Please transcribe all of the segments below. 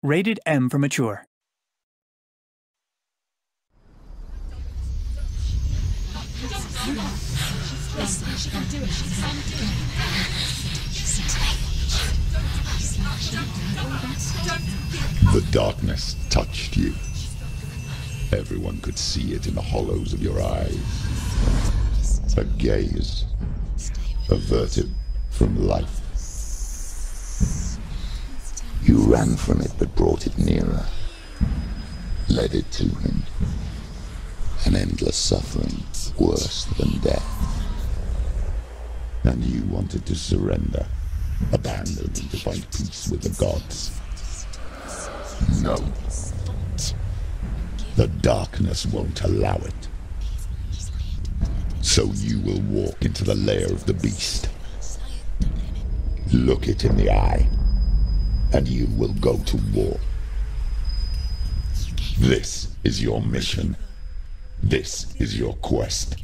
Rated M for mature. The darkness touched you. Everyone could see it in the hollows of your eyes. A gaze averted from life. You ran from it but brought it nearer. Led it to him. An endless suffering, worse than death. And you wanted to surrender, abandon and to find peace with the gods. No. The darkness won't allow it. So you will walk into the lair of the beast. Look it in the eye, and you will go to war. This is your mission. This is your quest.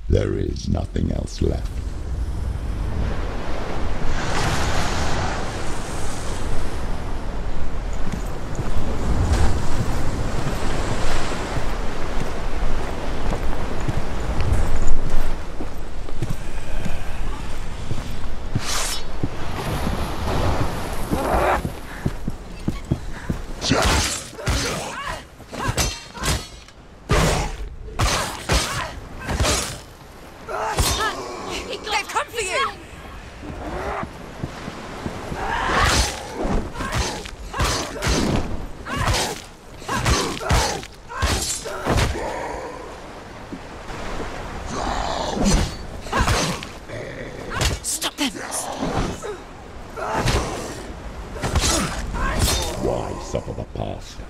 There is nothing else left.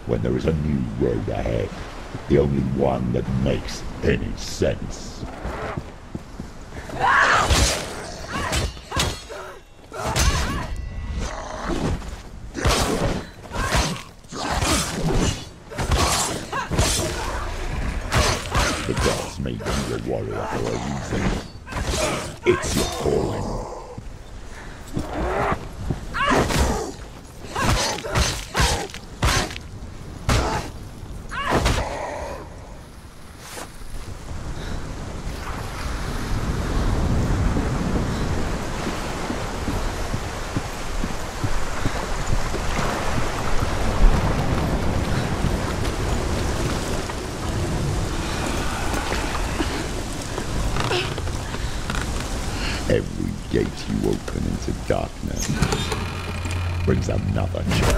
When there is a new road ahead, the only one that makes any sense. The gods made you a warrior for a reason. It's your calling. Every gate you open into darkness brings another change.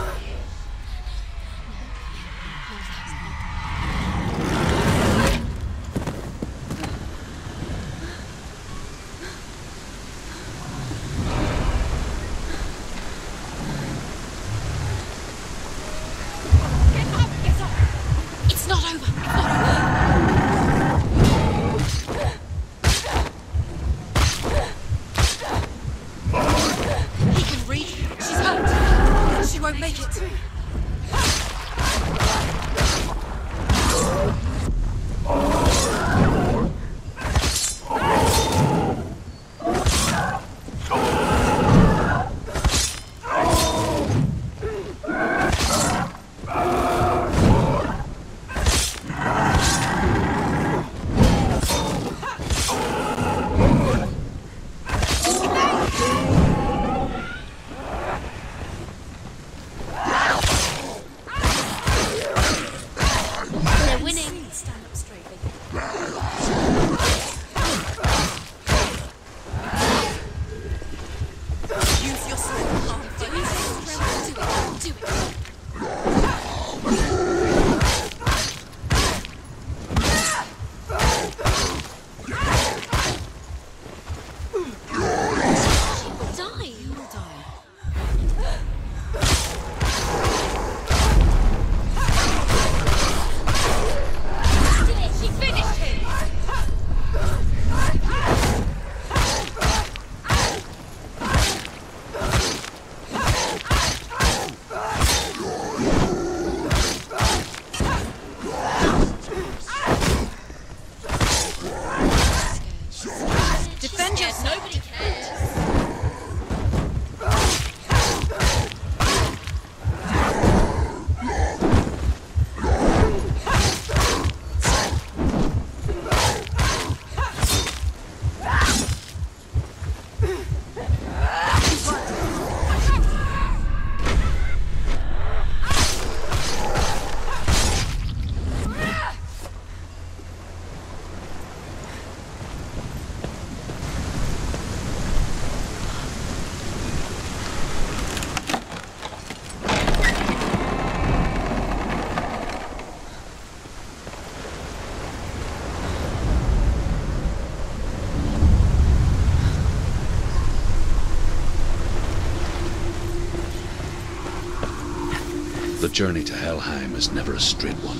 The journey to Helheim is never a straight one.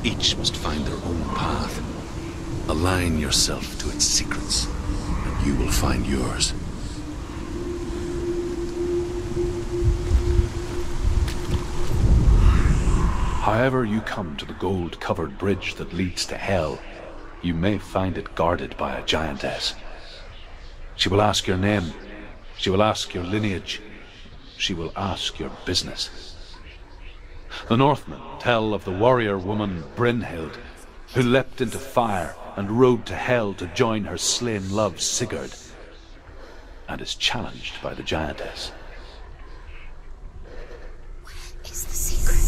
Each must find their own path. Align yourself to its secrets, and you will find yours. However you come to the gold-covered bridge that leads to Hell, you may find it guarded by a giantess. She will ask your name. She will ask your lineage. She will ask your business. The Northmen tell of the warrior woman Brynhild, who leapt into fire and rode to Hell to join her slain love Sigurd, and is challenged by the giantess. Where is the secret?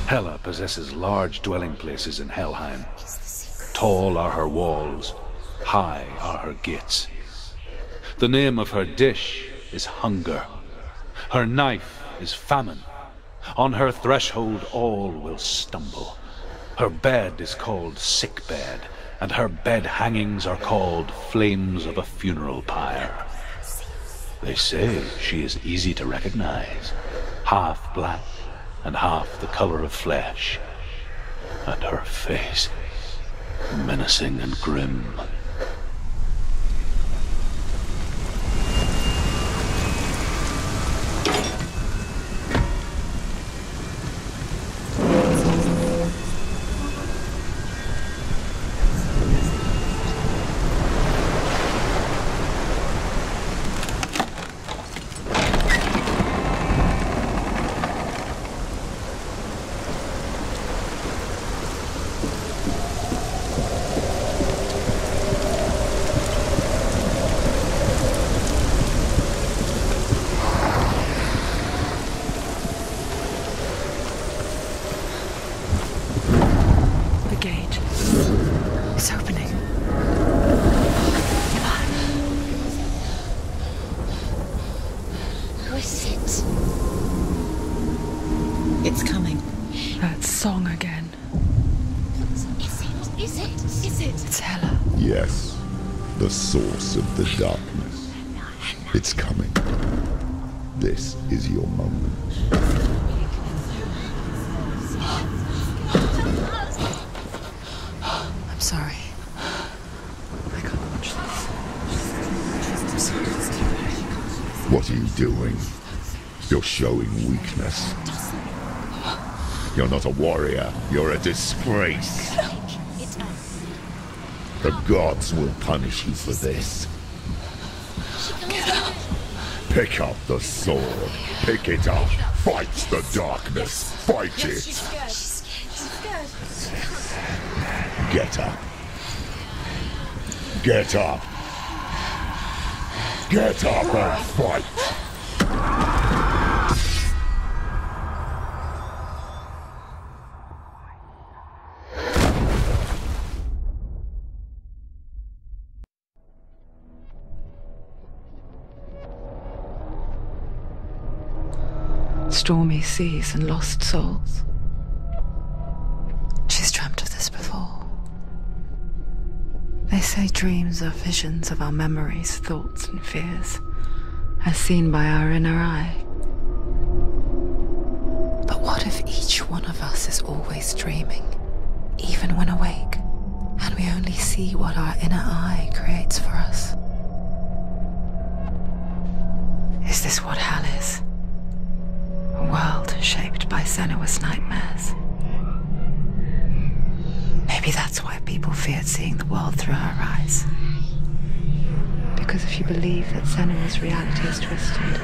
Hela possesses large dwelling places in Helheim. Tall are her walls, high are her gates. The name of her dish is hunger. Her knife is famine. On her threshold all will stumble. Her bed is called sick bed, and her bed hangings are called flames of a funeral pyre. They say she is easy to recognize, half black and half the color of flesh, and her face menacing and grim. The source of the darkness. It's coming. This is your moment. I'm sorry. I can't watch this. What are you doing? You're showing weakness. You're not a warrior. You're a disgrace. The gods will punish you for this. Pick up the sword. Pick it up. Fight the darkness. Fight it. Get up. Get up. Get up and fight. stormy seas and lost souls. She's dreamt of this before. They say dreams are visions of our memories, thoughts, and fears, as seen by our inner eye. But what if each one of us is always dreaming, even when awake, and we only see what our inner eye creates for us? Is this what hell is? A world shaped by Senua's nightmares. Maybe that's why people feared seeing the world through her eyes. Because if you believe that Senua's reality is twisted,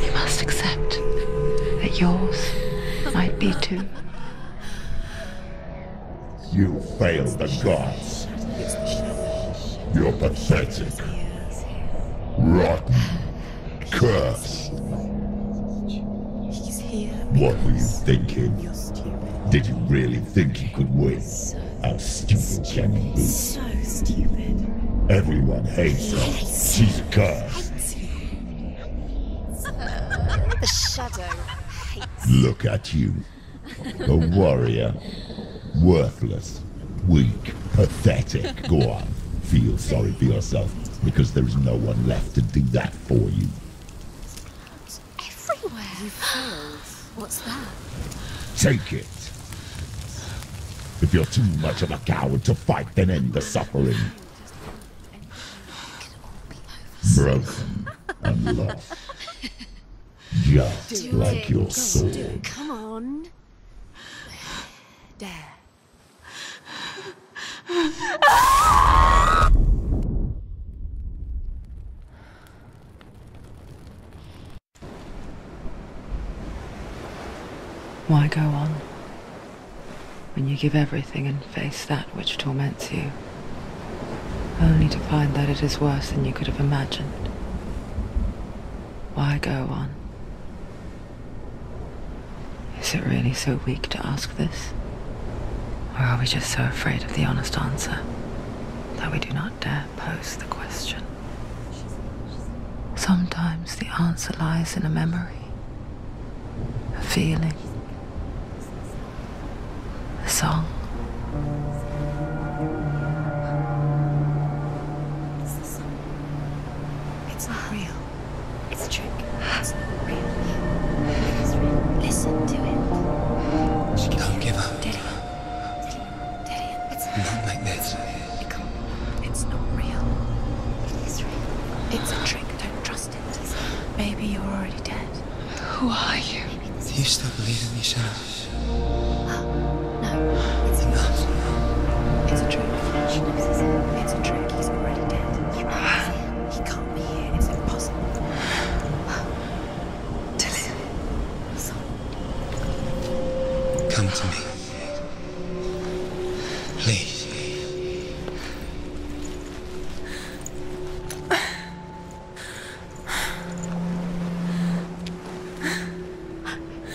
you must accept that yours might be too. You failed the gods. You're pathetic. Rotten. Cursed. What were you thinking? Did you really think you could win? How stupid can you be? So stupid. Everyone hates her. She's cursed. The shadow hates. Look at you. A warrior. Worthless. Weak. Pathetic. Go on. Feel sorry for yourself, because there is no one left to do that for you. Everywhere. You failed. What's that? Take it. If you're too much of a coward to fight, then end the suffering. Broken and lost. Just like your soul. Come on. Dare. Why go on when you give everything and face that which torments you, only to find that it is worse than you could have imagined? Why go on? Is it really so weak to ask this? Or are we just so afraid of the honest answer that we do not dare pose the question? Sometimes the answer lies in a memory, a feeling, a song. It's not real. It's a trick. It's not real. It is real. Listen to it. Don't give up. It's Not like this. It's not real. It is real. It's a trick. Don't trust it. Maybe you're already dead. Who are you? Do you still believe in me, Senua? No, it's Enough. It's a trick. She knows it's him. It's a trick. He's already dead. He can't be here. It's impossible. Come to me. Please.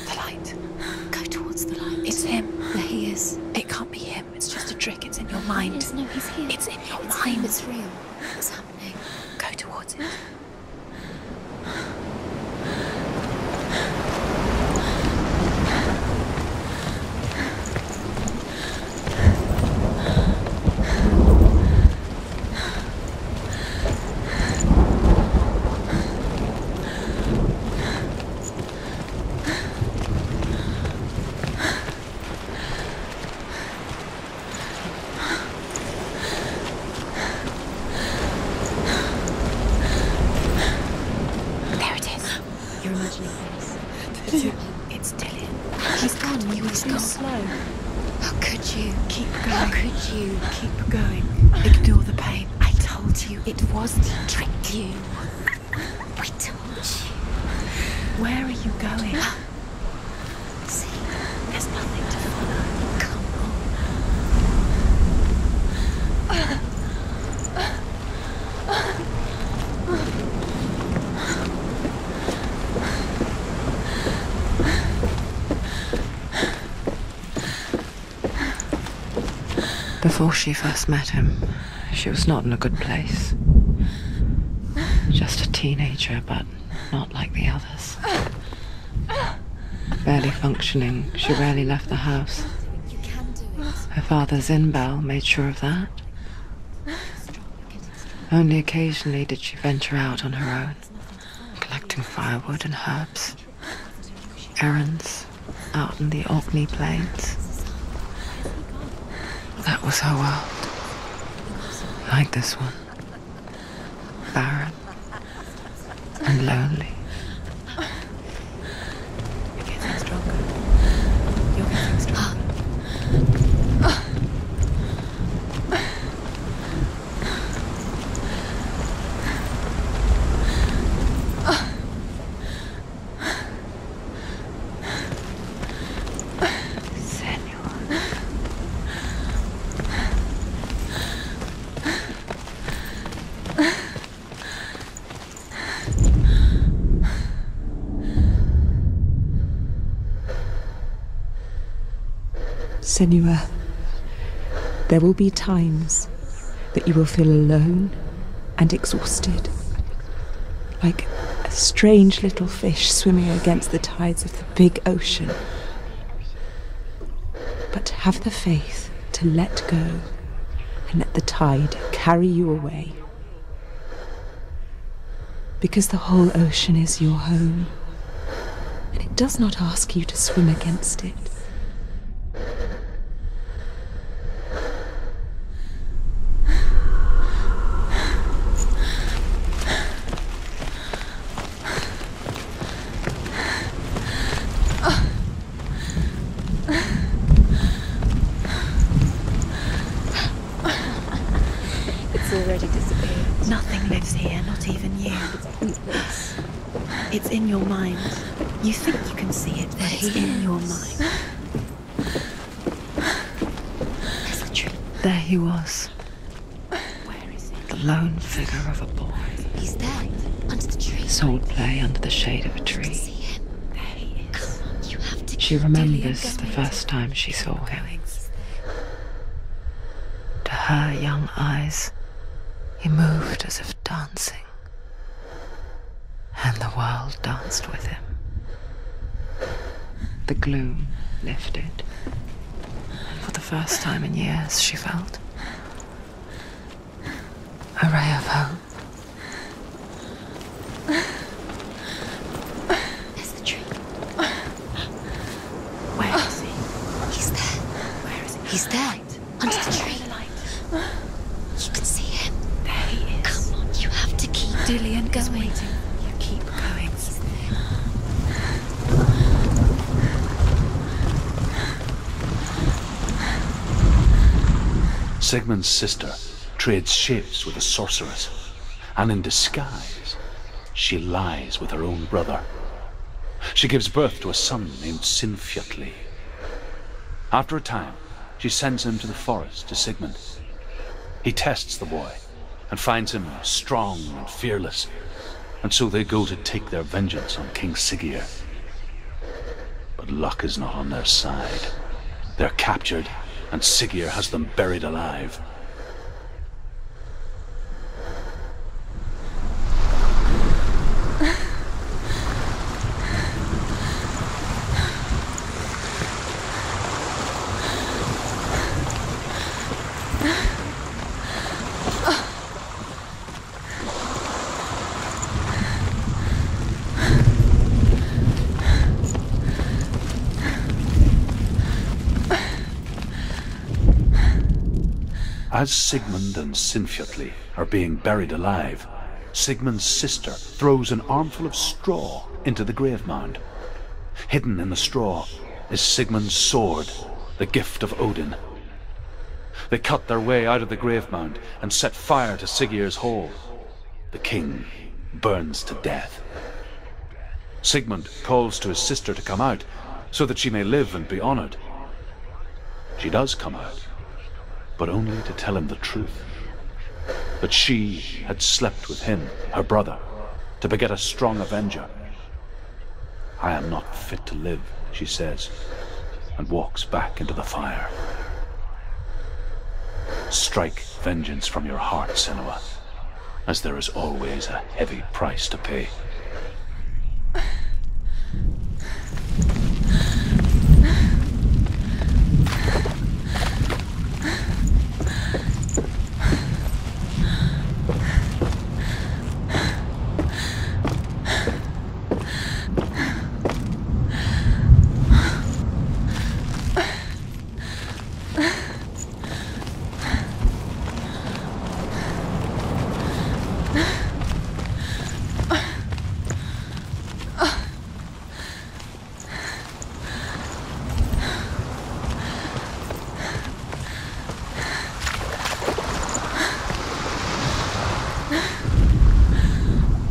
The light. Go towards the light. It's him. There he is. It can't be him. It's just a trick. It's in your mind. No, he's here. It's in your mind. It's real. What's happening? Go towards it. You're imagining things. It's Dillian. He's gone. You were too slow. How could you? Keep going. How could you? Keep going. Ignore the pain. I told you it was to trick you. I told you. Where are you going? See, there's nothing to follow. Come Before she first met him, she was not in a good place. Just a teenager, but not like the others. Barely functioning, she rarely left the house. Her father's in-bell made sure of that. Only occasionally did she venture out on her own, collecting firewood and herbs. Errands out in the Orkney plains. That was her world. Like this one. Barren and lonely. You're getting stronger. You're getting stronger. Senua, there will be times that you will feel alone and exhausted, like a strange little fish swimming against the tides of the big ocean. But have the faith to let go and let the tide carry you away. Because the whole ocean is your home, and it does not ask you to swim against it. Already disappeared. Nothing lives here, not even you. It's in your mind. You think you can see it, but it's in your mind. There he was. Where is it? The lone figure of a boy. He's there, under the tree. Sword play under the shade of a tree. See him? There he is. Come on, you have to She remembers the first time she saw him. To her young eyes, he moved as if dancing, and the world danced with him. The gloom lifted, and for the first time in years she felt a ray of hope. There's the tree. Where is he? He's there. Where is he? He's there, under the tree. You can see him. There he is. Come on, you have to keep Dillian is going. waiting. You keep going. Sigmund's sister trades shapes with a sorceress, and in disguise, she lies with her own brother. She gives birth to a son named Sinfjotli. After a time, she sends him to the forest to Sigmund. He tests the boy and finds him strong and fearless, and so they go to take their vengeance on King Siggeir. But luck is not on their side. They're captured, and Siggeir has them buried alive. As Sigmund and Sinfjotli are being buried alive, Sigmund's sister throws an armful of straw into the grave mound. Hidden in the straw is Sigmund's sword, the gift of Odin. They cut their way out of the grave mound and set fire to Siggeir's hall. The king burns to death. Sigmund calls to his sister to come out so that she may live and be honored. She does come out, but only to tell him the truth. That she had slept with him, her brother, to beget a strong avenger. I am not fit to live, she says, and walks back into the fire. Strike vengeance from your heart, Senua, as there is always a heavy price to pay.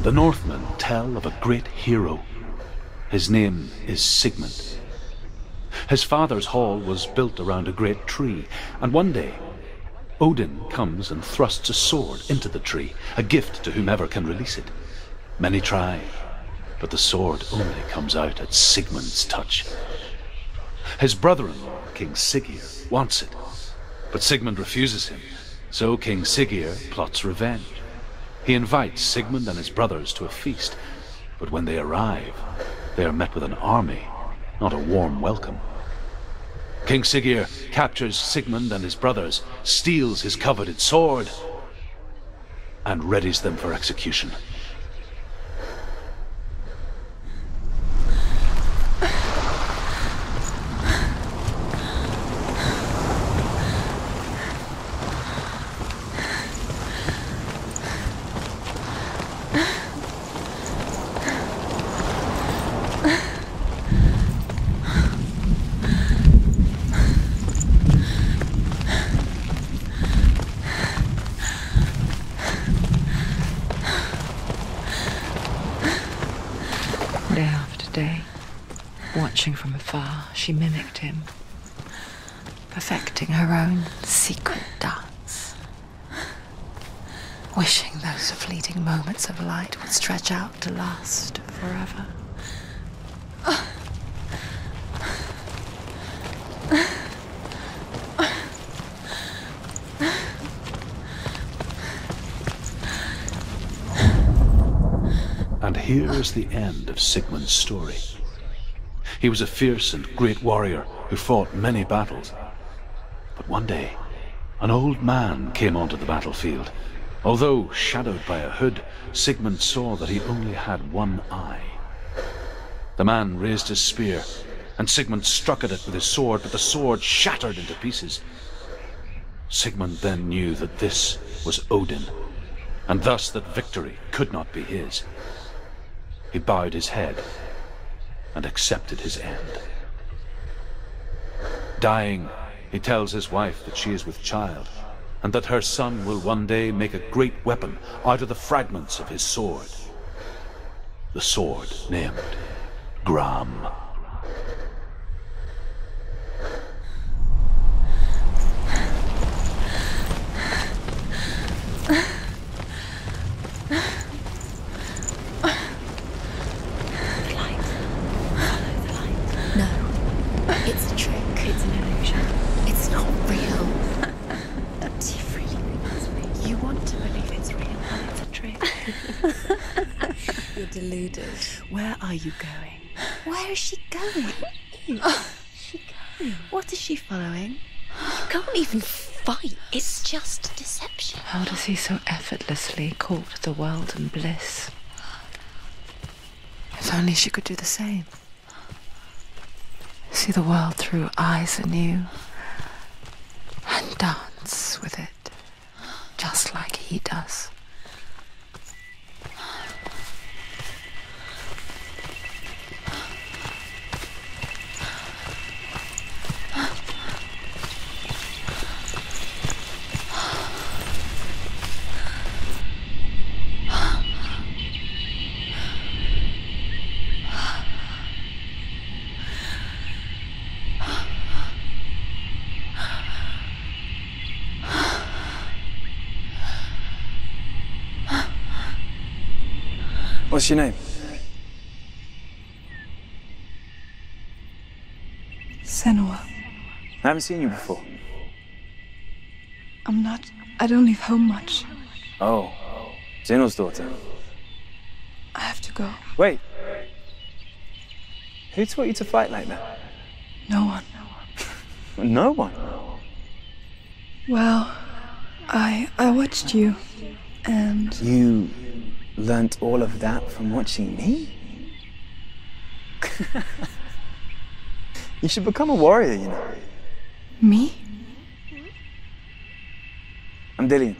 the Northmen tell of a great hero. His name is Sigmund. His father's hall was built around a great tree, and one day, Odin comes and thrusts a sword into the tree, a gift to whomever can release it. Many try, but the sword only comes out at Sigmund's touch. His brother-in-law, King Siggeir, wants it, but Sigmund refuses him, so King Siggeir plots revenge. He invites Sigmund and his brothers to a feast, but when they arrive, they are met with an army, not a warm welcome. King Siggeir captures Sigmund and his brothers, steals his coveted sword, and readies them for execution. Day after day, watching from afar, she mimicked him, perfecting her own secret dance, wishing those fleeting moments of light would stretch out to last forever. And here is the end of Sigmund's story. He was a fierce and great warrior who fought many battles. But one day, an old man came onto the battlefield. Although shadowed by a hood, Sigmund saw that he only had one eye. The man raised his spear, and Sigmund struck at it with his sword, but the sword shattered into pieces. Sigmund then knew that this was Odin, and thus that victory could not be his. He bowed his head and accepted his end. Dying, he tells his wife that she is with child, and that her son will one day make a great weapon out of the fragments of his sword. The sword named Gram. It's a trick. It's an illusion. It's not real. Do you really think it's real? You want to believe it's real, and it's a trick. You're deluded. Where are you going? Where is she going? What is she following? You can't even fight. It's just deception. How does he so effortlessly court the world and bliss? If only she could do the same. See the world through eyes anew and dance with it, just like he does. What's your name? Senua. I haven't seen you before. I don't leave home much. Oh, Zenua's daughter. I have to go. Wait. Who taught you to fight like that? No one. No one? Well, I watched you, and... You learnt all of that from watching me? You should become a warrior, you know. Me? I'm Dillian.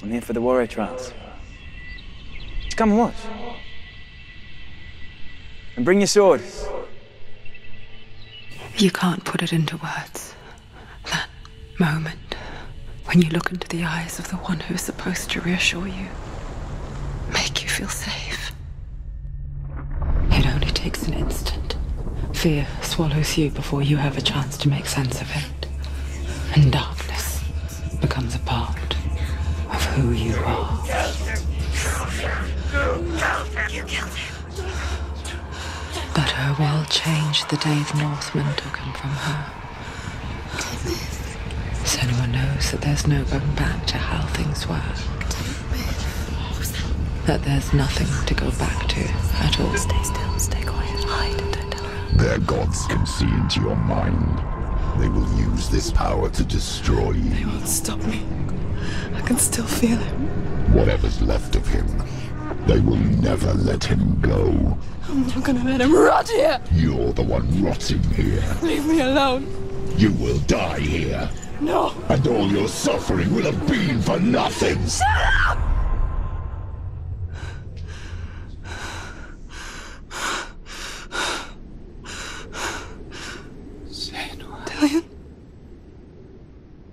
I'm here for the warrior trials. Just come and watch. And bring your sword. You can't put it into words. That moment when you look into the eyes of the one who's supposed to reassure you, make you feel feel safe. It only takes an instant. Fear swallows you before you have a chance to make sense of it. And darkness becomes a part of who you are. You killed him. But her world changed the day the Northmen took him from her. Senua knows that there's no going back to how things were. That there's nothing to go back to at all. Stay still, stay quiet, hide, don't tell her. Their gods can see into your mind. They will use this power to destroy you. They won't stop me. I can still feel him. Whatever's left of him, they will never let him go. I'm not gonna let him rot here. You're the one rotting here. Leave me alone. You will die here. No. And all your suffering will have been for nothing. Shut up! Senua. Dillion?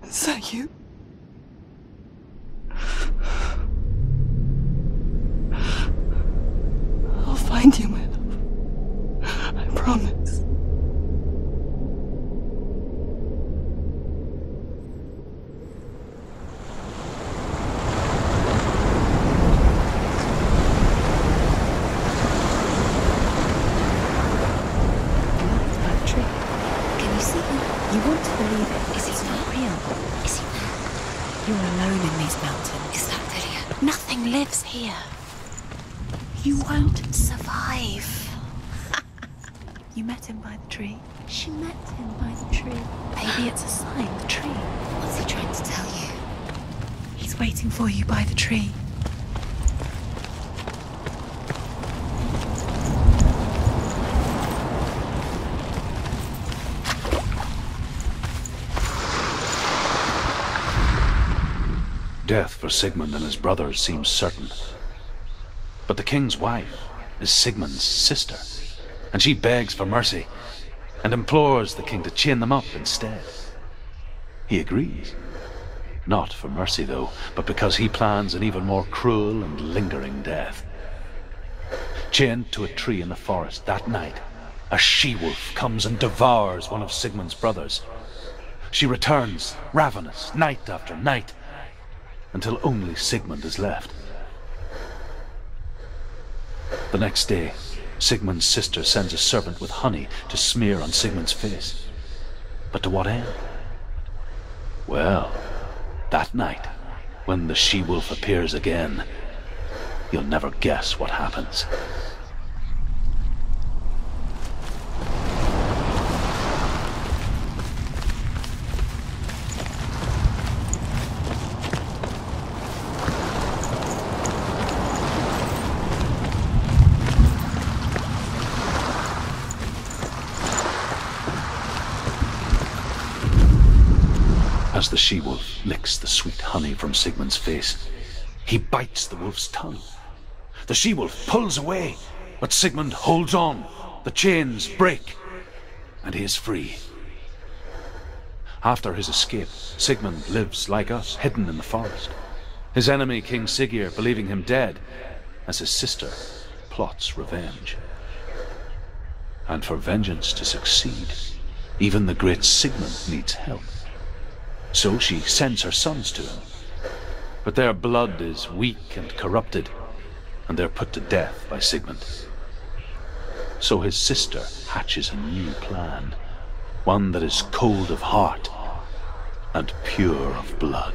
Is that you? I'll find you, my love. I promise. Can you see him? You want to believe it. Is it not real? Is he there? You're alone in these mountains. Is that Dillion? Nothing lives here. You won't survive. You met him by the tree. She met him by the tree. Maybe it's a sign, the tree. What's he trying to tell you? He's waiting for you by the tree. Death for Sigmund and his brothers seems certain. But the king's wife is Sigmund's sister, and she begs for mercy and implores the king to chain them up instead. He agrees. Not for mercy, though, but because he plans an even more cruel and lingering death. Chained to a tree in the forest that night, a she-wolf comes and devours one of Sigmund's brothers. She returns, ravenous, night after night, until only Sigmund is left. The next day, Sigmund's sister sends a servant with honey to smear on Sigmund's face. But to what end? Well, that night, when the she-wolf appears again, you'll never guess what happens. As the she-wolf licks the sweet honey from Sigmund's face, he bites the wolf's tongue. The she-wolf pulls away, but Sigmund holds on. The chains break, and he is free. After his escape, Sigmund lives like us, hidden in the forest. His enemy, King Siggeir, believing him dead, as his sister plots revenge. And for vengeance to succeed, even the great Sigmund needs help. So she sends her sons to him. But their blood is weak and corrupted, and they're put to death by Sigmund. So his sister hatches a new plan, one that is cold of heart and pure of blood.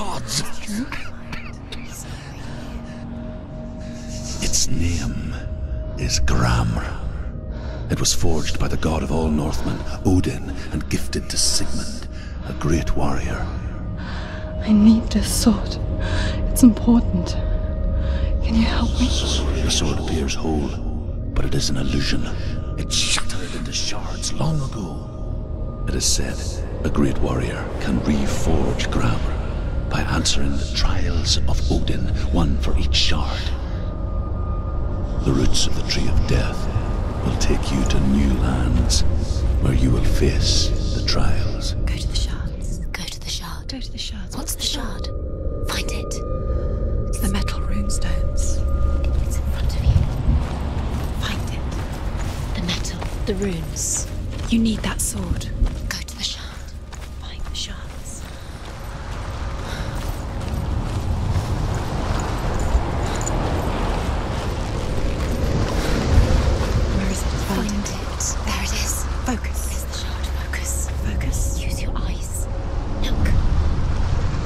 gods! Its name is Gramr. It was forged by the god of all Northmen, Odin, and gifted to Sigmund, a great warrior. I need this sword. It's important. Can you help me? The sword appears whole, but it is an illusion. It shattered into shards long ago. It is said a great warrior can reforge Gramr by answering the trials of Odin, one for each shard. The roots of the Tree of Death will take you to new lands, where you will face the trials. Go to the shards. Go to the shard. Go to the shards. What's the shard? Find it. It's the metal runestones. It's in front of you. Find it. The metal. The runes. You need that sword. Go to the shard. Find the shards. Where is it? Find it. There it is. Focus. There's the shard. Focus. Focus. Use your eyes. Look.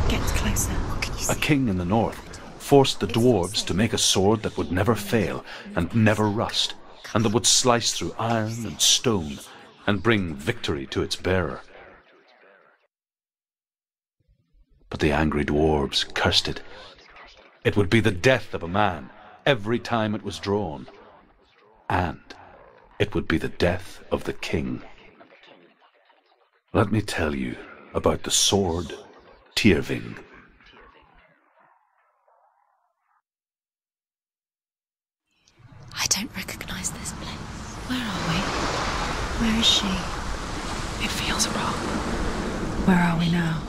Get closer. What can you see? A king in the north forced the dwarves to make a sword that would never fail and never rust, and that would slice through iron and stone and bring victory to its bearer. But the angry dwarves cursed it. It would be the death of a man every time it was drawn, and it would be the death of the king. Let me tell you about the sword Tyrving. I don't recognize this place. Where are we? Where is she? It feels wrong. Where are we now?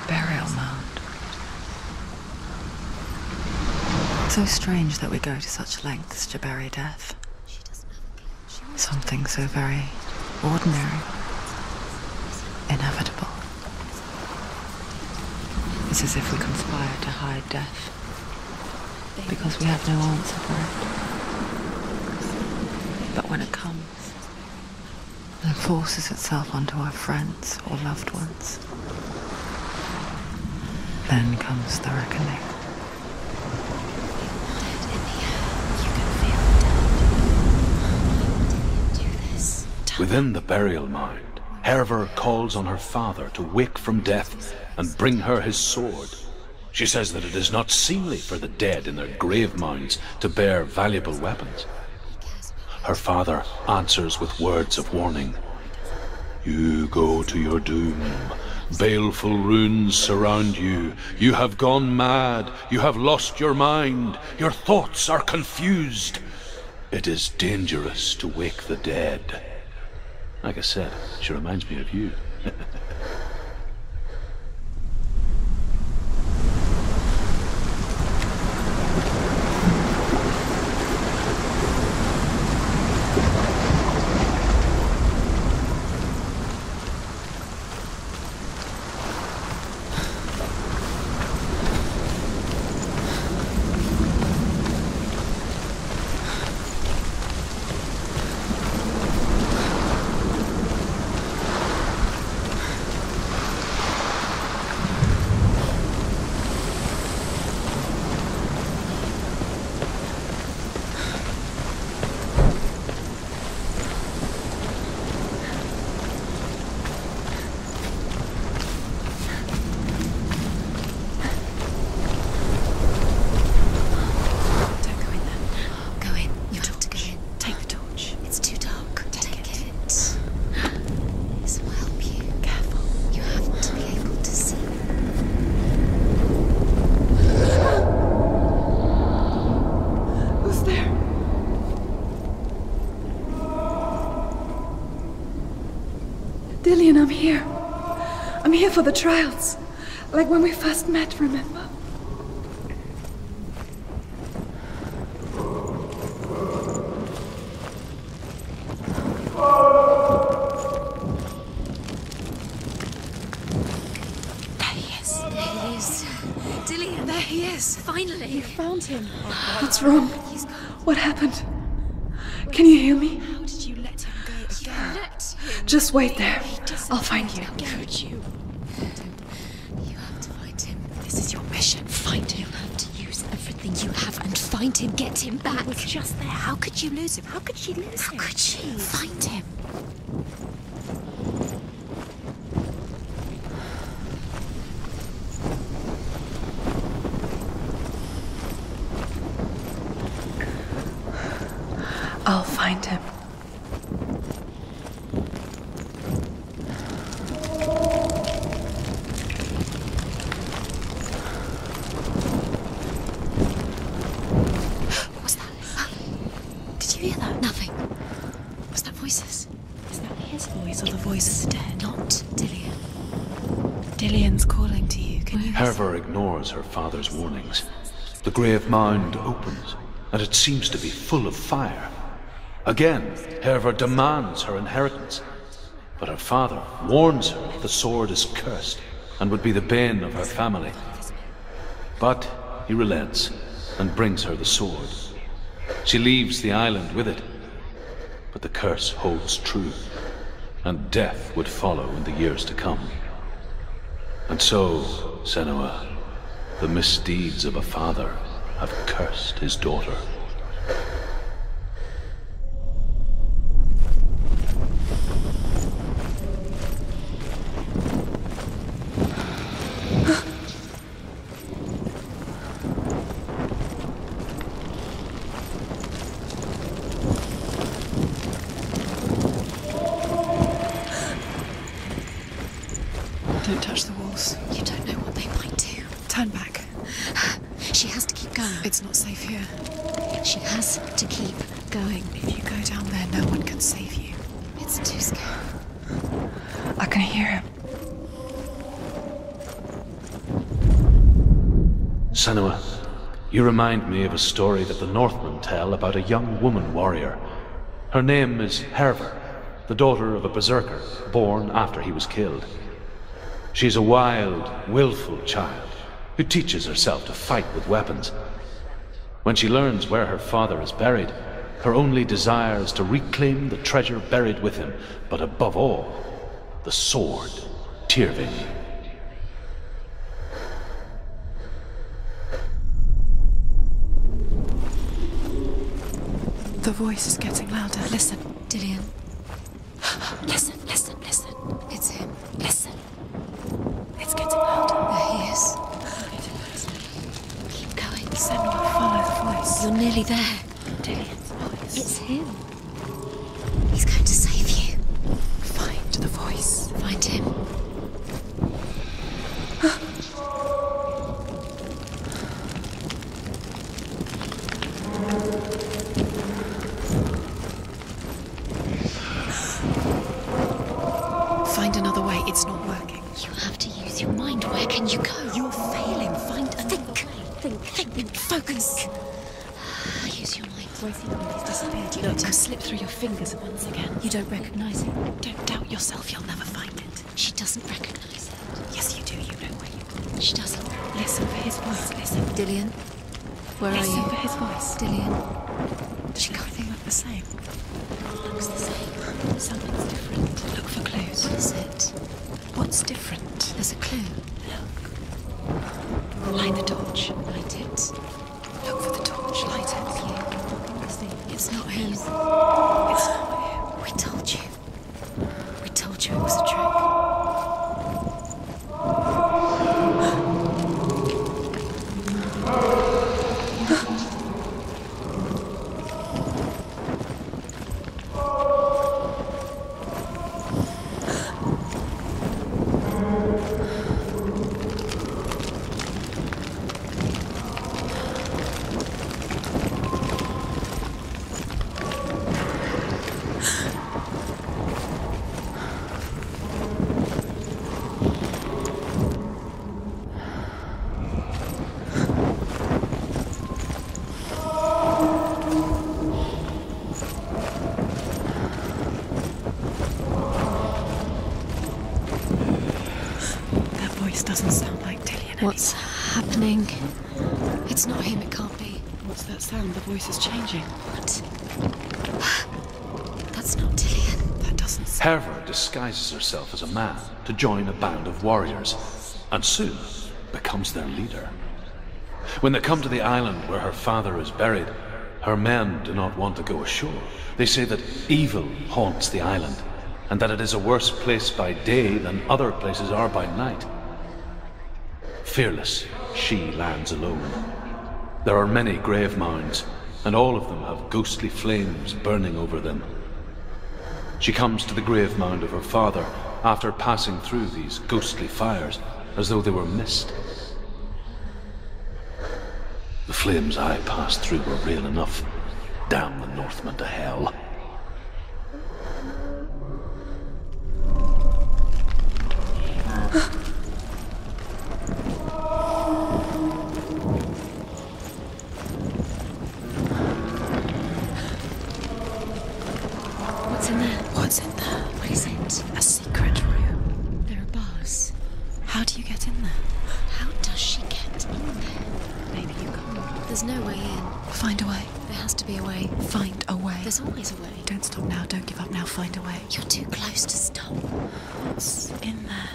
Burial mound. So strange that we go to such lengths to bury death. Something so very ordinary, inevitable. It's as if we conspire to hide death, because we have no answer for it. But when it comes, and forces itself onto our friends or loved ones, then comes the reckoning. Within the burial mound, Hervor calls on her father to wake from death and bring her his sword. She says that it is not seemly for the dead in their grave mounds to bear valuable weapons. Her father answers with words of warning. You go to your doom. Baleful runes surround you. You have gone mad. You have lost your mind. Your thoughts are confused. It is dangerous to wake the dead. Like I said, she reminds me of you. Dillian, I'm here. I'm here for the trials. Like when we first met, remember? There he is. There he is. Dillian, there he is. Finally. You found him. What's wrong? What happened? Can you hear me? How did you let him go again? Just wait there. I'll find you. Could you? Find him, get him back. He was just there. How could you lose him? How could she lose him? How could she? Find him. I'll find him. What was that? Did you hear that? Nothing. Was that voices? Is that his voice or the voice of the dead? Not Dillian. Dillian's calling to you. Can you? Herver ignores her father's warnings. The grave mound opens, and it seems to be full of fire. Again, Herver demands her inheritance, but her father warns her the sword is cursed and would be the bane of her family. But he relents and brings her the sword. She leaves the island with it, but the curse holds true, and death would follow in the years to come. And so, Senua, the misdeeds of a father have cursed his daughter. Don't touch the walls. You don't know what they might do. Turn back. She has to keep going. It's not safe here. She has to keep going. If you go down there, no one can save you. It's too scary. I can hear him. Senua, you remind me of a story that the Northmen tell about a young woman warrior. Her name is Herver, the daughter of a berserker, born after he was killed. She's a wild, willful child who teaches herself to fight with weapons. When she learns where her father is buried, her only desire is to reclaim the treasure buried with him, but above all, the sword, Tyrving. The voice is getting louder. Listen, Dillian. Listen, listen, listen. It's him. Listen. It's getting louder. There he is. Keep going. Senua, follow the voice. You're nearly there. Dillian's voice. It's him. He's going to save you. Find the voice. Find him. Find another way. It's not working. You have to use your mind. Where can you go? You're failing. Find a think. Focus. Use your mind. Where's he gone? He's disappeared. You let him slip through your fingers once again. You don't recognize it. Don't doubt yourself. You'll never find it. She doesn't recognize it. Yes, you do. You know where you are. She doesn't. Listen for his voice. Listen. Dillian. Where are you? Listen for his voice. Dillian. Does everything look the same? Looks the same. Something's different. Look for clues. What is it? What's different? There's a clue. Look. Light the torch. Light it. Look for the torch. Light it. It's not him. It's not him. We told you. We told you it was a trick. Doesn't sound like Dillian. What's happening? It's not him, it can't be. What's that sound? The voice is changing. What? That's not Dillian. That doesn't sound... Herver disguises herself as a man to join a band of warriors, and soon becomes their leader. When they come to the island where her father is buried, her men do not want to go ashore. They say that evil haunts the island, and that it is a worse place by day than other places are by night. Fearless, she lands alone. There are many grave mounds, and all of them have ghostly flames burning over them. She comes to the grave mound of her father after passing through these ghostly fires, as though they were mist. The flames I passed through were real enough. Damn the Northmen to hell. What's in there? What's in there? What is it? A secret room. There are bars. How do you get in there? How does she get in there? Maybe you can't. There's no way in. Find a way. There has to be a way. Find a way. There's always a way. Don't stop now. Don't give up now. Find a way. You're too close to stop. What's in there?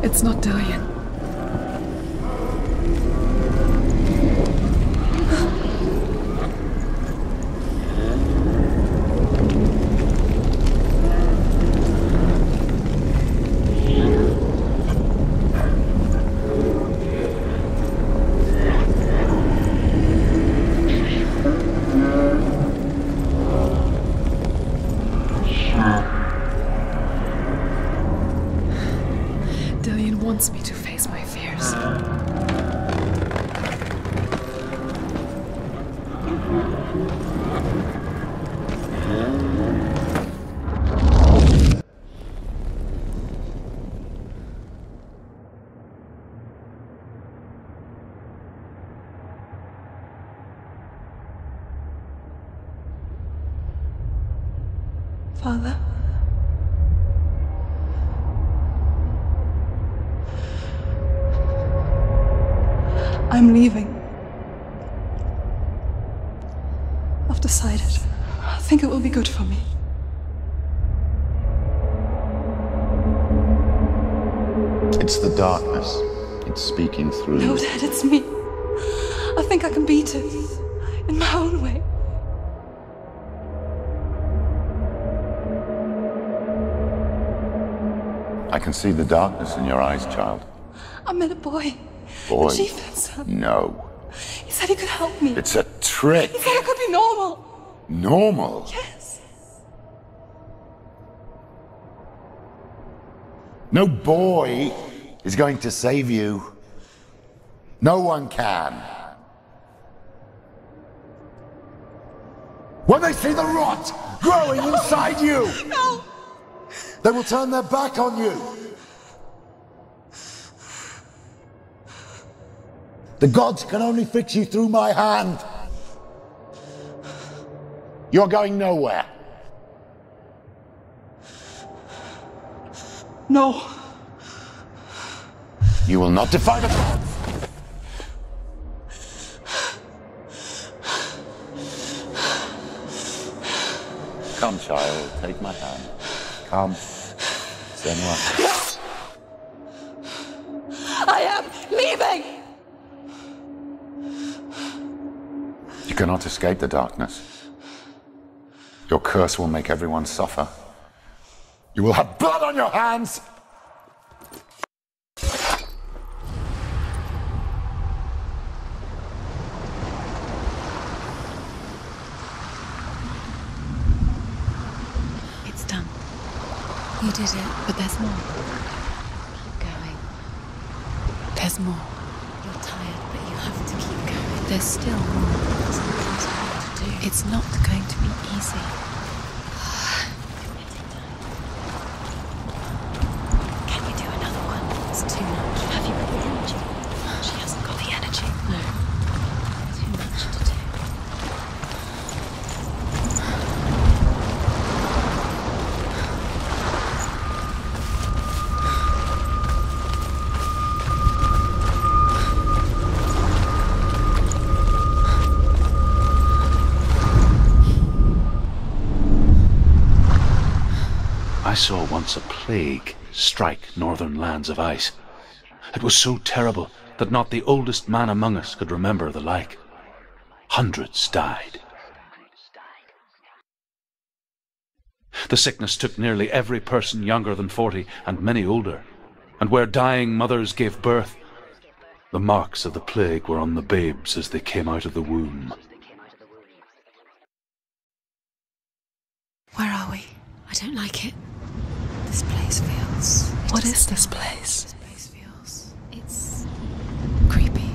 It's not Dillian. Dillian wants me to face my fears. Father? I'm leaving. I've decided. I think it will be good for me. It's the darkness. It's speaking through you. No, Dad, it's me. I think I can beat it. In my own way. I can see the darkness in your eyes, child. I met a boy. Boy? The chieftain's son. No. He said he could help me. It's a trick. He said I could be normal. Normal? Yes. No boy is going to save you. No one can. When they see the rot growing inside you, No! they will turn their back on you. The gods can only fix you through my hand. You're going nowhere. No. You will not defy the gods. Come, child, take my hand. Come. Senua. I am leaving! You cannot escape the darkness. Your curse will make everyone suffer. You will have blood on your hands! It's done. You did it, but there's more. Keep going. There's more. You're tired, but you have to keep going. There's still more. There's more to do. It's not going to be easy. Can you do another one? It's too much. Have you got the energy? She hasn't got the energy. No. Too much to do. I saw once a plague strike northern lands of ice. It was so terrible that not the oldest man among us could remember the like. Hundreds died. The sickness took nearly every person younger than 40 and many older, and where dying mothers gave birth, the marks of the plague were on the babes as they came out of the womb. Where are we? I don't like it. This place feels... What is this place? This place feels... It's... creepy.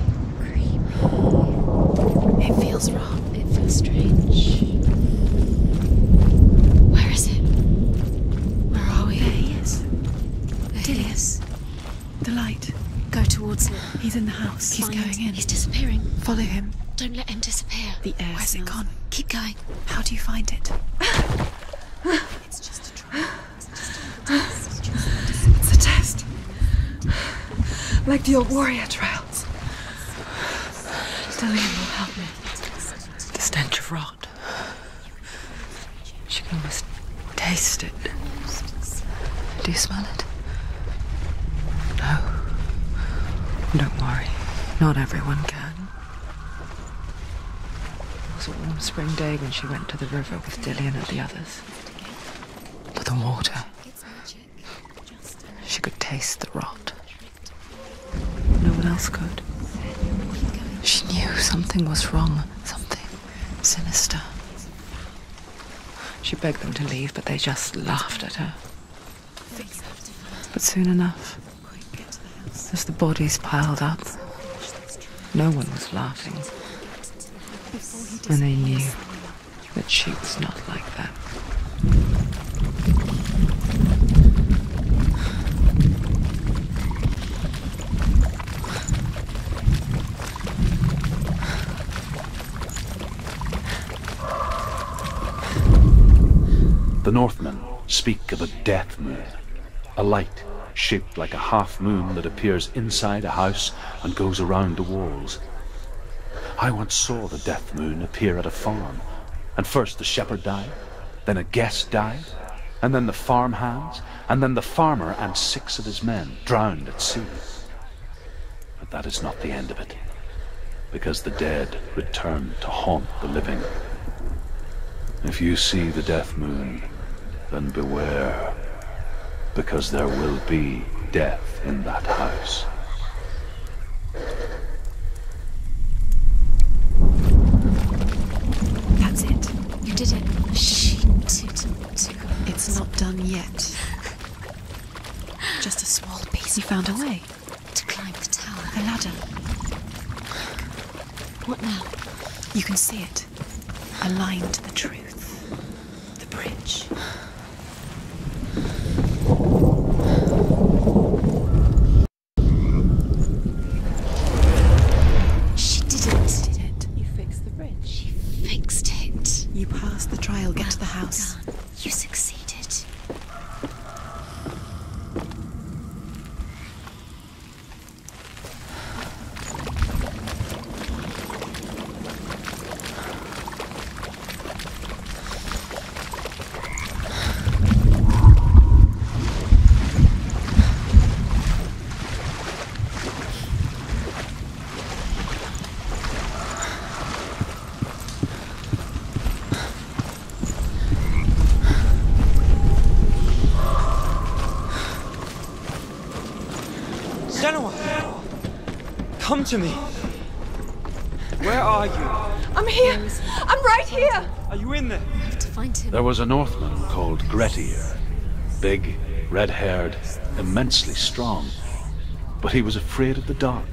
It feels wrong. It feels strange. Where is it? Where are we? There he is. There he is. The light. Go towards it. He's in the house. He's going in. He's disappearing. Follow him. Don't let him disappear. The air Where's it gone? Keep going. How do you find it? It's just a trial. It's a test. Like the old warrior trials. Dillian will help me. The stench of rot. She can almost taste it. Do you smell it? No. Don't worry. Not everyone can. It was a warm spring day when she went to the river with Dillian and the others. But the water... She could taste the rot. No one else could. She knew something was wrong, something sinister. She begged them to leave, but they just laughed at her. But soon enough, as the bodies piled up, no one was laughing. And they knew that she was not like that. The Northmen speak of a death moon, a light shaped like a half moon that appears inside a house and goes around the walls. I once saw the death moon appear at a farm, and first the shepherd died, then a guest died, and then the farm hands, and then the farmer and 6 of his men drowned at sea. But that is not the end of it, because the dead return to haunt the living. If you see the death moon, then beware, because there will be death in that house. That's it. You did it. It's not done yet. Just a small piece. You found a way to climb the tower. The ladder. What now? You can see it. Aligned to the truth. The bridge. She did it. You fixed the bridge. She fixed it. You passed the trial. Get to the house. Done. You succeeded. Senua! Come to me! Where are you? I'm here! I'm right here! Are you in there? I have to find him. There was a Northman called Grettir. Big, red-haired, immensely strong. But he was afraid of the dark.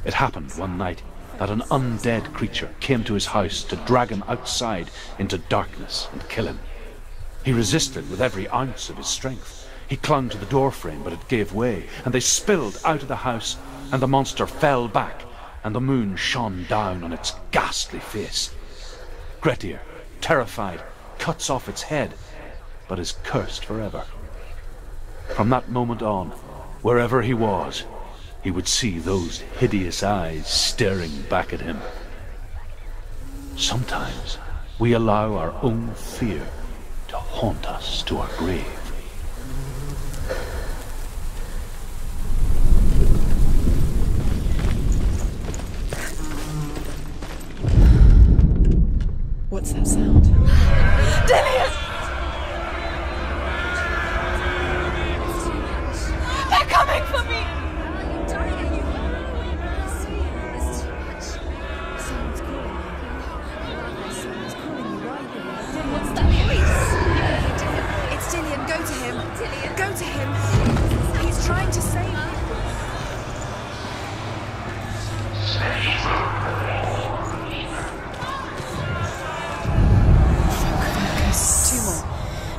It happened one night that an undead creature came to his house to drag him outside into darkness and kill him. He resisted with every ounce of his strength. He clung to the doorframe, but it gave way, and they spilled out of the house, and the monster fell back, and the moon shone down on its ghastly face. Grettir, terrified, cuts off its head, but is cursed forever. From that moment on, wherever he was, he would see those hideous eyes staring back at him. Sometimes we allow our own fear to haunt us to our grave. What's that sound? Dillian! They're coming for me! What's that voice? It's Dillian. Go to him. Go to him. He's trying to save you.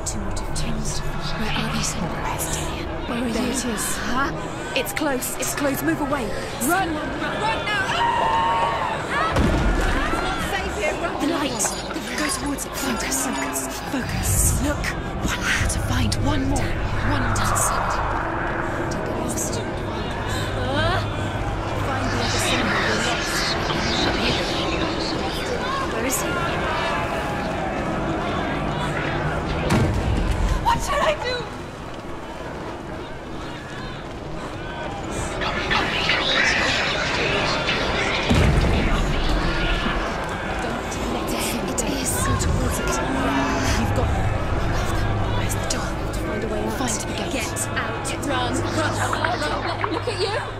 Two more different. Where are they? Where's Dillian? Where are you? There it is. Huh? It's close. It's close. Move away. Run! Run now! It's not safe here. Run! The light. Go towards it. Focus. Look. One more to find. One more. One more. Don't get lost. Find the other symbol. You're lost. Where is he? What should I do?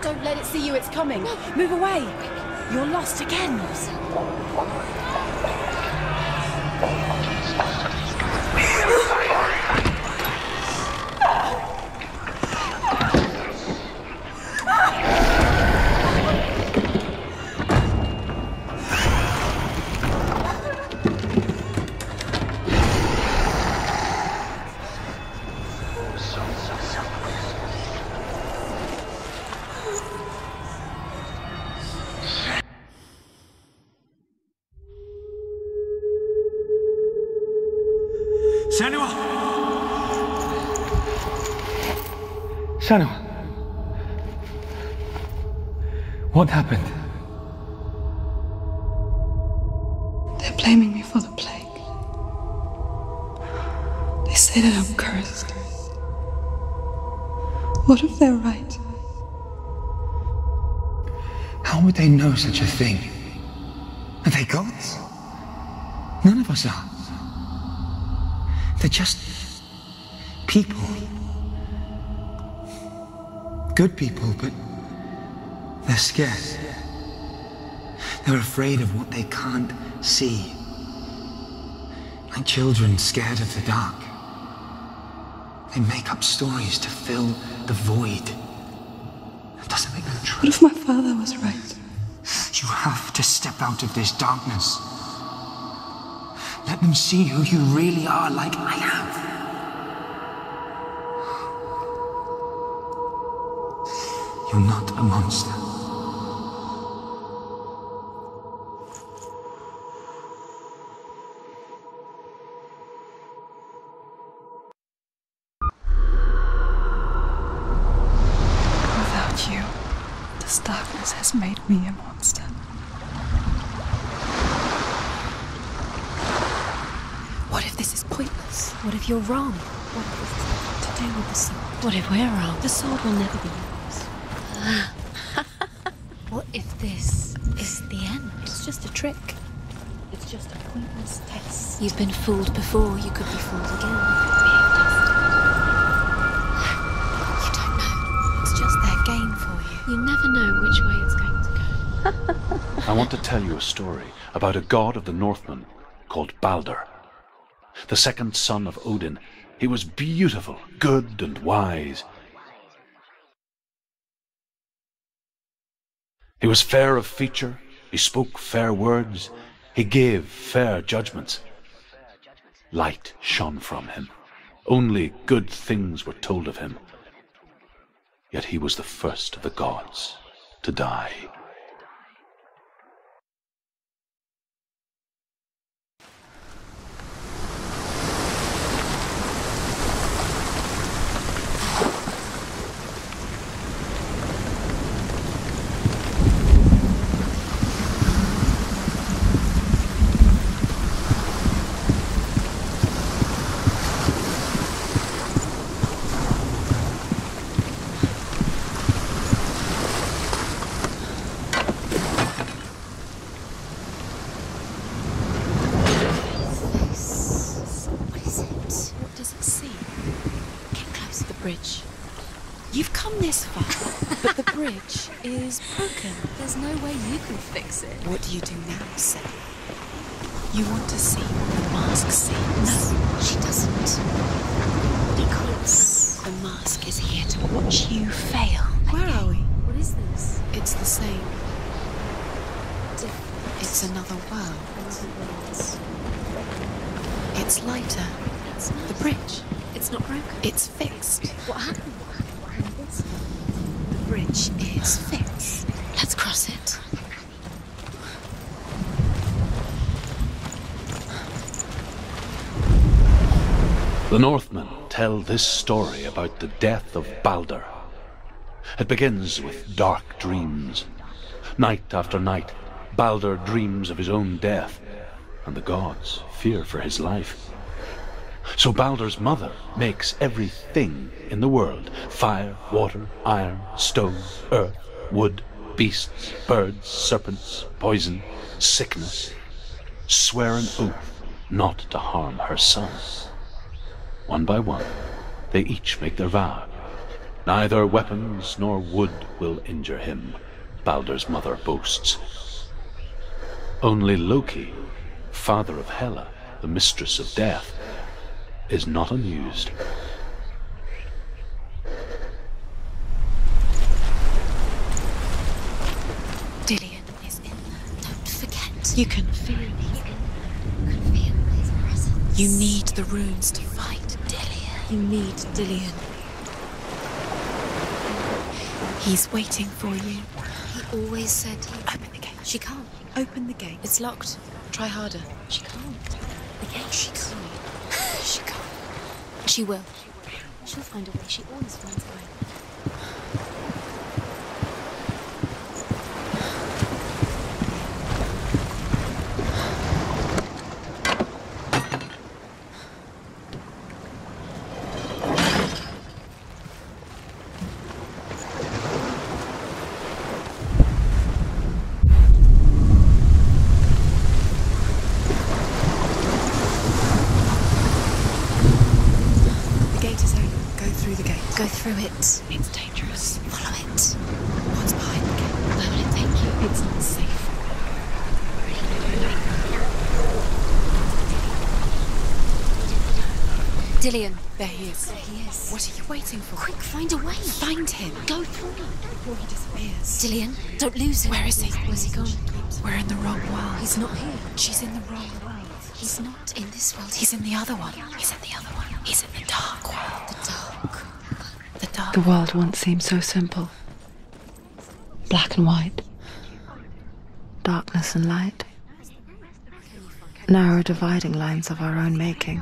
Don't let it see you, it's coming. Move away. You're lost again. Senua! Senua! What happened? They're blaming me for the plague. They say that I'm cursed. What if they're right? How would they know such a thing? Are they gods? None of us are. They're just people. Good people, but they're scared. They're afraid of what they can't see. Like children scared of the dark. They make up stories to fill the void. That doesn't make them true. What if my father was right? You have to step out of this darkness. Let them see who you really are, like I have. You're not a monster. Without you, this darkness has made me a monster. What if this is pointless? What if you're wrong? What if this has nothing to do with the sword? What if we're wrong? The sword will never be yours. What if this is the end? It's just a trick. It's just a pointless test. You've been fooled before, you could be fooled again. You don't know. It's just their game for you. You never know which way it's going to go. I want to tell you a story about a god of the Northmen called Baldur. The second son of Odin, He was beautiful, good, and wise. He was fair of feature, he spoke fair words, he gave fair judgments. Light shone from him. Only good things were told of him. Yet he was the first of the gods to die. You've come this far, but the bridge is broken. There's no way you can fix it. What do you do now, Senua? You want to see what the mask sees? No, she doesn't. Because the mask is here to watch you fail. Where are we? What is this? It's the same. Different. It's another world. It's lighter. It's not. The bridge. It's not broken. It's fixed. What happened? The bridge is fixed. Let's cross it. The Northmen tell this story about the death of Baldur. It begins with dark dreams. Night after night, Baldur dreams of his own death, and the gods fear for his life. So Baldur's mother makes everything in the world: fire, water, iron, stone, earth, wood, beasts, birds, serpents, poison, sickness, swear an oath not to harm her son. One by one, they each make their vow. Neither weapons nor wood will injure him, Baldur's mother boasts. Only Loki, father of Hela, the mistress of death, is not amused. Dillion is in there. Don't forget. You can feel it. You can feel his presence. You need the runes to fight Dillion. You need Dillion. He's waiting for you. He always said he... Open the gate. She can't. Open the gate. It's locked. Try harder. She can't. The gate. She can't. She can't. She will. She'll find a way. She always finds a way. Go through it. It's dangerous. Follow it. What's behind the gate? Where will it take you? It's not safe. Dillion. There he is. There he is. What are you waiting for? Quick, find a way. Find him. Go through. Before he disappears. Dillion, don't lose him. Where is he? Where's he gone? We're in the wrong world. He's not here. She's in the wrong world. He's not in this world. He's in the other one. He's in the other one. He's in the dark world. The dark. The dark. The world once seemed so simple. Black and white. Darkness and light. Narrow dividing lines of our own making.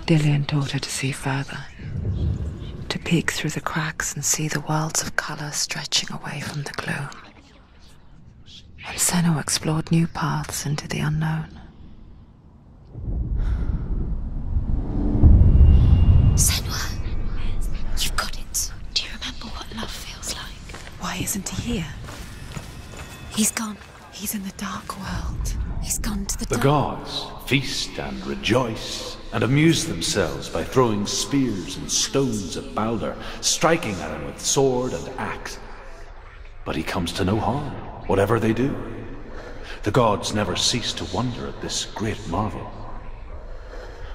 Dillion taught her to see further. To peek through the cracks and see the worlds of colour stretching away from the gloom. And Senua explored new paths into the unknown. Senua, you've got it. Do you remember what love feels like? Why isn't he here? He's gone. He's in the dark world. He's gone to the The dark. gods feast and rejoice and amuse themselves by throwing spears and stones at Baldur, striking at him with sword and axe. But he comes to no harm, whatever they do. The gods never cease to wonder at this great marvel.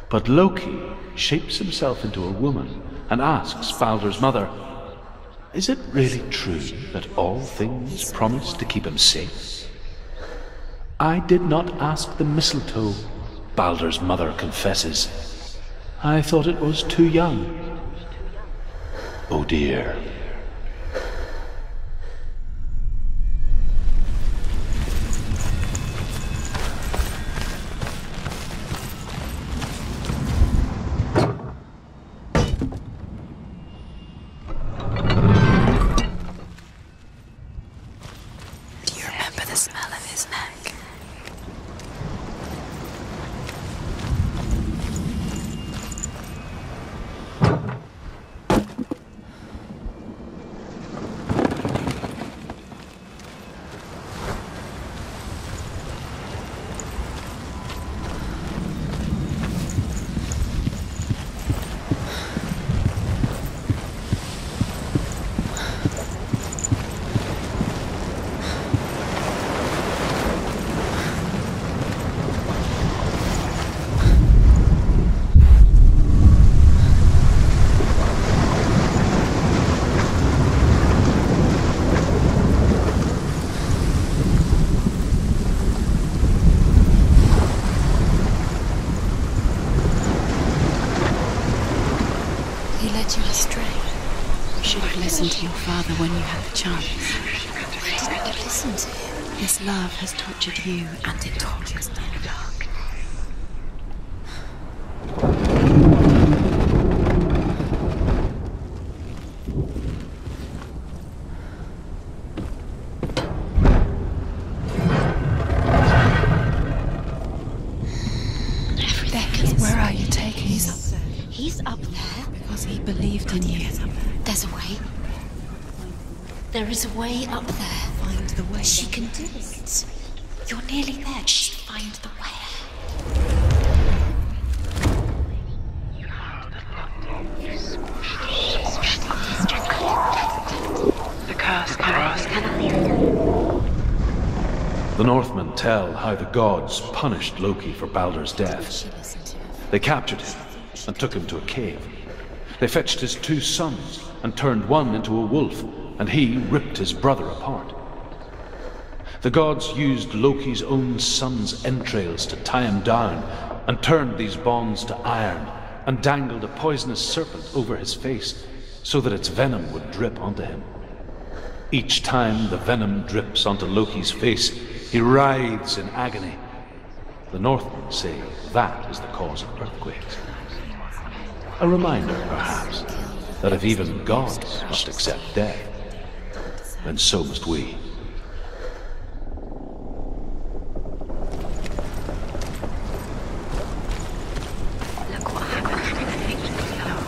But Loki shapes himself into a woman and asks Baldur's mother, "Is it really true that all things promise to keep him safe?" "I did not ask the mistletoe," Baldur's mother confesses. "I thought it was too young." Oh dear. When you had the chance. Why didn't you listen to him? His love has tortured you, and it tortures me in the dark. Where are you taking him? He's up there. He's up there because he believed in you. There's a way. There is a way up there. Find the way. She can do it. You're nearly there. Just find the way. The curse cannot lift. The Northmen tell how the gods punished Loki for Baldur's death. They captured him and took him to a cave. They fetched his 2 sons and turned one into a wolf, and he ripped his brother apart. The gods used Loki's own son's entrails to tie him down, and turned these bonds to iron, and dangled a poisonous serpent over his face, so that its venom would drip onto him. Each time the venom drips onto Loki's face, he writhes in agony. The Northmen say that is the cause of earthquakes. A reminder, perhaps, that if even gods must accept death, then so must we. Look what happened to the picture below.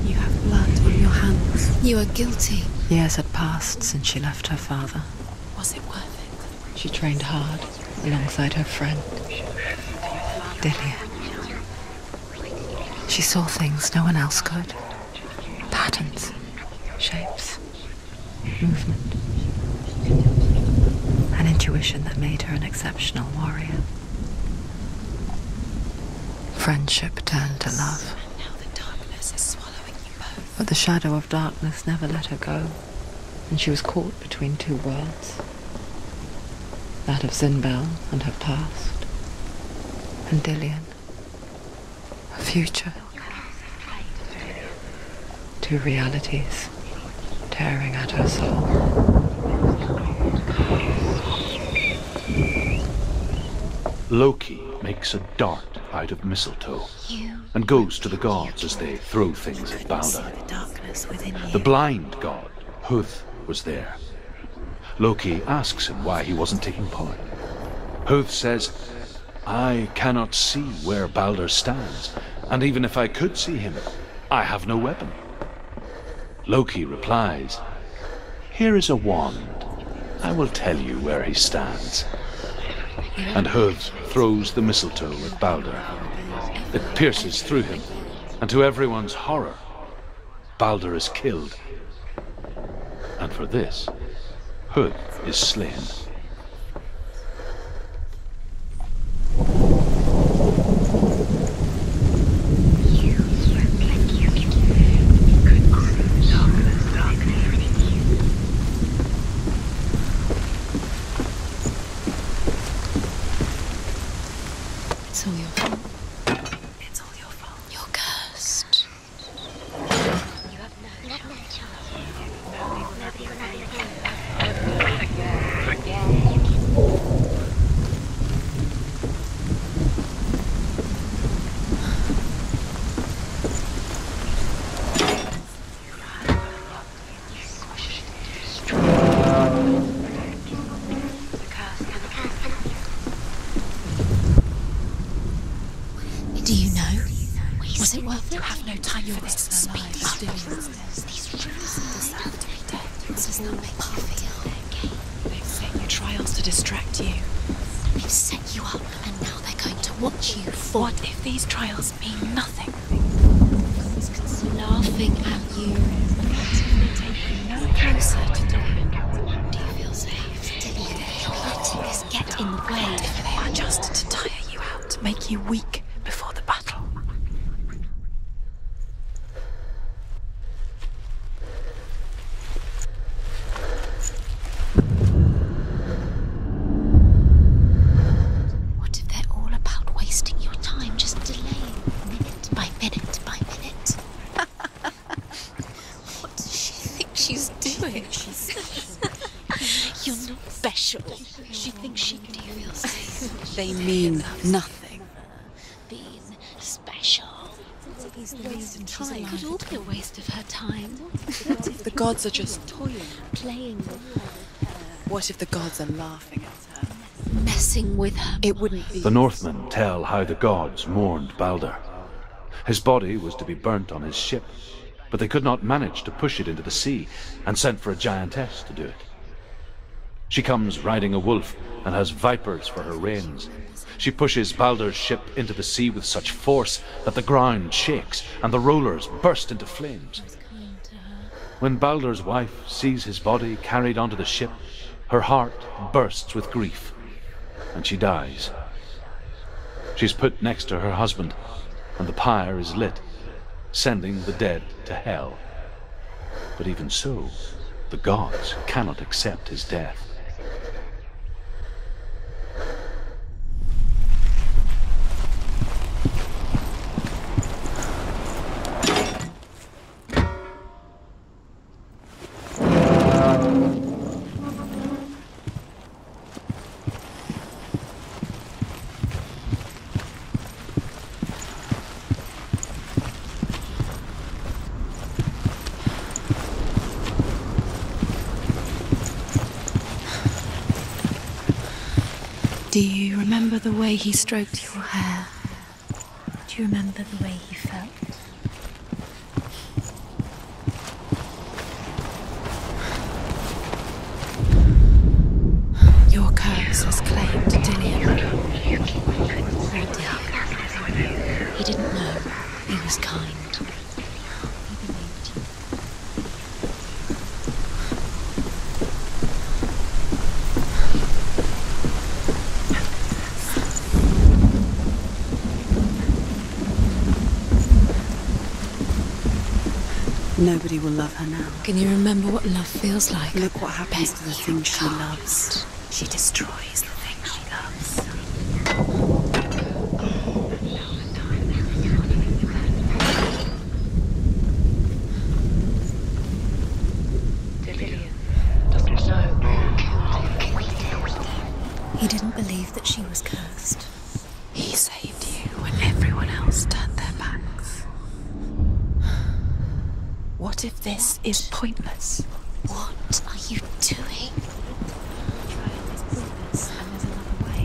You have blood on your hands. You are guilty. Years had passed since she left her father. Was it worth it? She trained hard alongside her friend, Dillian. She saw things no one else could. Patterns, shapes, movement. An intuition that made her an exceptional warrior. Friendship turned to love. And now the darkness is swallowing you both. But the shadow of darkness never let her go, and she was caught between 2 worlds. That of Zinbel and her past, and Dillian, her future. 2 realities tearing at her soul. Loki makes a dart out of mistletoe and goes to the gods as they throw things at Baldur. The blind god, Huth, was there. Loki asks him why he wasn't taking part. Huth says, "I cannot see where Baldur stands, and even if I could see him, I have no weapon." Loki replies, "Here is a wand. I will tell you where he stands." And Huth throws the mistletoe at Baldur. It pierces through him, and to everyone's horror, Balder is killed. And for this, Hud is slain. It's all your fault. It's all your fault. You're cursed. You have no choice. Do you know? Was it worth it? You have no time for this. Speak up. These truths deserve to be dead. Does not make you feel okay? They've set you trials to distract you. They've set you up, and now they're going to watch you fall. What if these trials mean nothing? Laughing at you. They take you no closer to Dillian. Do you feel safe? Dillian, you're letting this get in the way. If they are just to tire you out, to make you weak before the battle. What if they're all about wasting your time, just delaying minute by minute by minute? What does she think she's doing? You're not special. She thinks she can do your safe. They mean nothing. Being special. It's a waste of time. It could all be a waste of her time. What if the gods are just toying? Playing with her. What if the gods are laughing at her? Messing with her. It wouldn't be. The Northmen tell how the gods mourned Balder. His body was to be burnt on his ship, but they could not manage to push it into the sea, and sent for a giantess to do it. She comes riding a wolf and has vipers for her reins. She pushes Balder's ship into the sea with such force that the ground shakes and the rollers burst into flames. When Balder's wife sees his body carried onto the ship, her heart bursts with grief, and she dies. She's put next to her husband, and the pyre is lit, sending the dead to hell. But even so, the gods cannot accept his death. Do you remember the way he stroked your hair? Do you remember the way he felt? Your curse has claimed Dillian. Poor Dillian. He didn't know. He was kind. He believed you. Nobody will love her now. Can you remember what love feels like? Look what happens to the things she loves. She destroys the things she loves. Dillian doesn't know who killed him. He didn't believe that she was cursed. He saved you when everyone else turned their backs. What if this is pointless? What are you doing?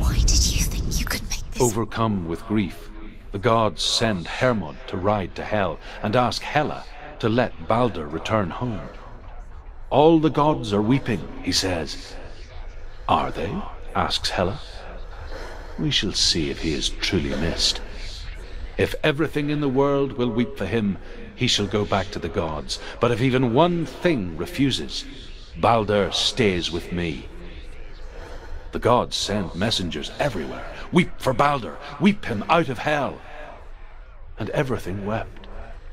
Why did you think you could make this? Overcome with grief, the gods send Hermod to ride to Hell and ask Hela to let Balder return home. All the gods are weeping, he says. Are they? Asks Hela. We shall see if he is truly missed. If everything in the world will weep for him, he shall go back to the gods. But if even one thing refuses, Baldur stays with me. The gods send messengers everywhere. Weep for Baldur, weep him out of hell. And everything wept.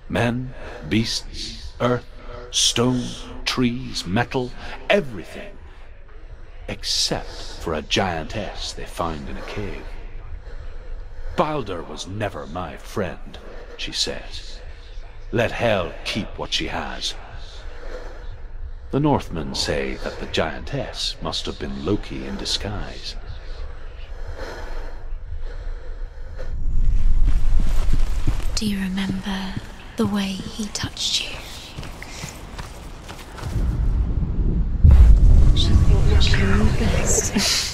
Men, beasts, earth, stone, trees, metal, everything. Except for a giantess they found in a cave. Baldur was never my friend, she says. Let hell keep what she has. The Northmen say that the giantess must have been Loki in disguise. Do you remember the way he touched you? She knew best.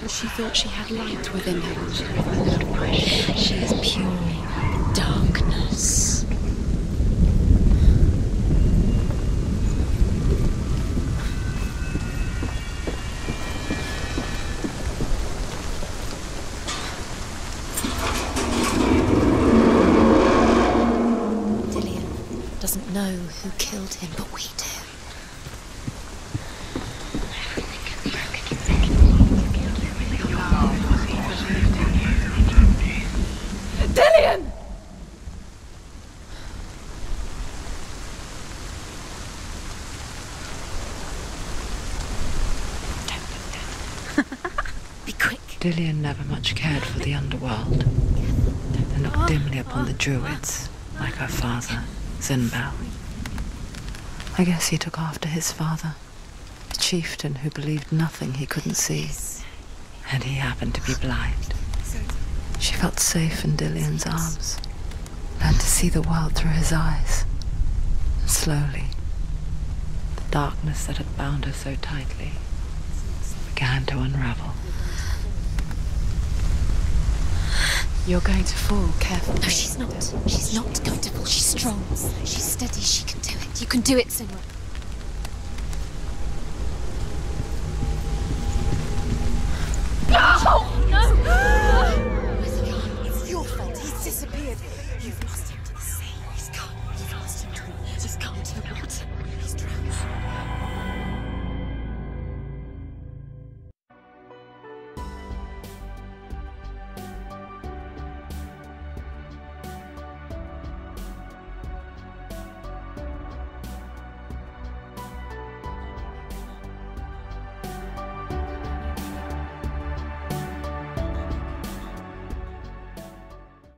She thought she had light within her. She is pure darkness. Dillion doesn't know who killed him, but we do. Dillion! Be quick. Dillion never much cared for the underworld and looked dimly upon the druids, like her father, Zinbel. I guess he took after his father, a chieftain who believed nothing he couldn't see, and he happened to be blind. She felt safe in Dillion's arms, learned to see the world through his eyes, and slowly, the darkness that had bound her so tightly began to unravel. You're going to fall, careful. No, she's not. She's not going to fall. She's strong. She's steady. She can do it. You can do it, Senua.